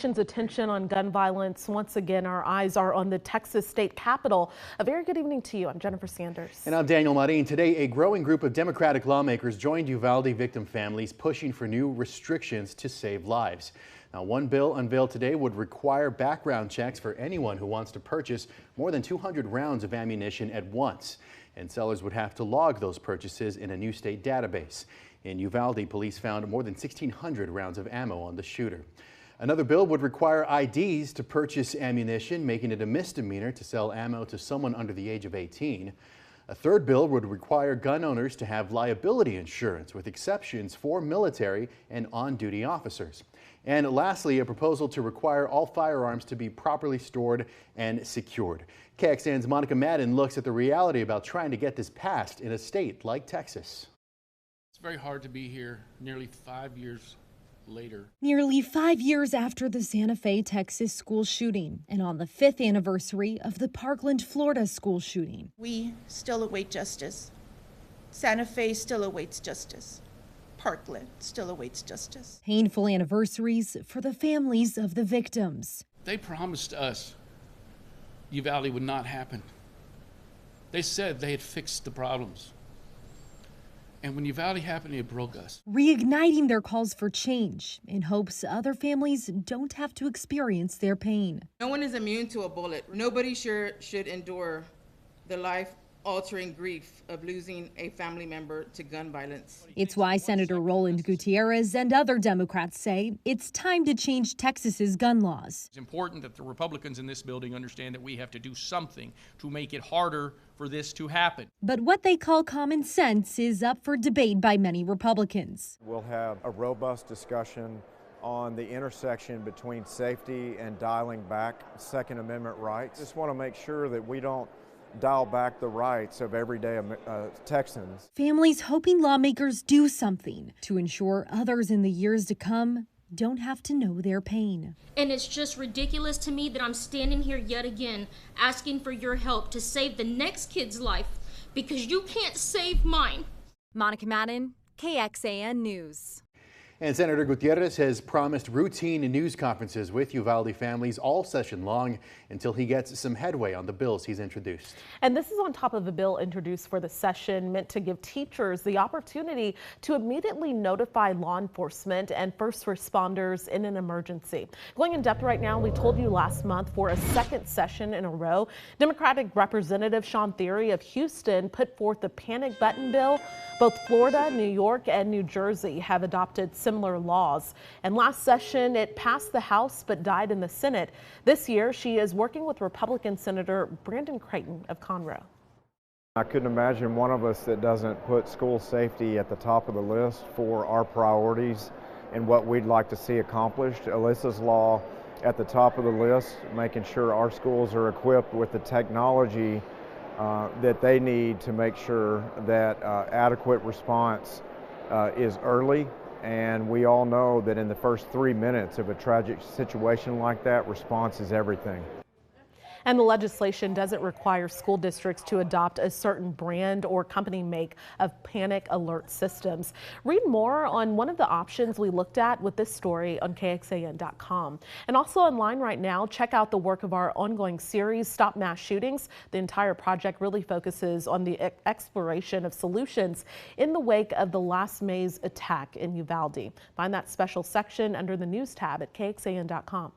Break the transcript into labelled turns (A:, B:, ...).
A: nation's attention on gun violence. Once again, our eyes are on the Texas state capitol. A very good evening to you. I'm Jennifer Sanders.
B: And I'm Daniel Marin. Today, a growing group of Democratic lawmakers joined Uvalde victim families pushing for new restrictions to save lives. Now, one bill unveiled today would require background checks for anyone who wants to purchase more than 200 rounds of ammunition at once. And sellers would have to log those purchases in a new state database. In Uvalde, police found more than 1,600 rounds of ammo on the shooter. Another bill would require IDs to purchase ammunition, making it a misdemeanor to sell ammo to someone under the age of 18. A third bill would require gun owners to have liability insurance, with exceptions for military and on-duty officers. And lastly, a proposal to require all firearms to be properly stored and secured. KXAN's Monica Madden looks at the reality about trying to get this passed in a state like Texas.
C: It's very hard to be here nearly 5 years later.
D: Nearly 5 years after the Santa Fe, Texas school shooting, and on the 5th anniversary of the Parkland, Florida school shooting.
E: We still await justice. Santa Fe still awaits justice. Parkland still awaits justice.
D: Painful anniversaries for the families of the victims.
C: They promised us Uvalde would not happen. They said they had fixed the problems. And when Uvalde happened, it broke us.
D: Reigniting their calls for change in hopes other families don't have to experience their pain.
F: No one is immune to a bullet. Nobody should endure the life-altering grief of losing a family member to gun violence.
D: It's why Senator Roland Gutierrez and other Democrats say it's time to change Texas's gun laws.
C: It's important that the Republicans in this building understand that we have to do something to make it harder for this to happen.
D: But what they call common sense is up for debate by many Republicans.
G: We'll have a robust discussion on the intersection between safety and dialing back Second Amendment rights. Just want to make sure that we don't dial back the rights of everyday Texans.
D: Families hoping lawmakers do something to ensure others in the years to come don't have to know their pain.
H: And it's just ridiculous to me that I'm standing here yet again asking for your help to save the next kid's life because you can't save mine.
I: Monica Madden, KXAN News.
B: And Senator Gutierrez has promised routine news conferences with Uvalde families all session long until he gets some headway on the bills he's introduced.
A: And this is on top of a bill introduced for the session meant to give teachers the opportunity to immediately notify law enforcement and first responders in an emergency. Going in depth right now, we told you last month for a second session in a row, Democratic Representative Sean Theory of Houston put forth the panic button bill. Both Florida, New York, and New Jersey have adopted similar laws. And last session, it passed the House but died in the Senate. This year, she is working with Republican Senator Brandon Creighton of Conroe.
G: I couldn't imagine one of us that doesn't put school safety at the top of the list for our priorities and what we'd like to see accomplished. Alyssa's law at the top of the list, making sure our schools are equipped with the technology that they need to make sure that adequate response is early. And we all know that in the first 3 minutes of a tragic situation like that, response is everything.
A: And the legislation doesn't require school districts to adopt a certain brand or company make of panic alert systems. Read more on one of the options we looked at with this story on KXAN.com. And also online right now, check out the work of our ongoing series, Stop Mass Shootings. The entire project really focuses on the exploration of solutions in the wake of the last May's attack in Uvalde. Find that special section under the news tab at KXAN.com.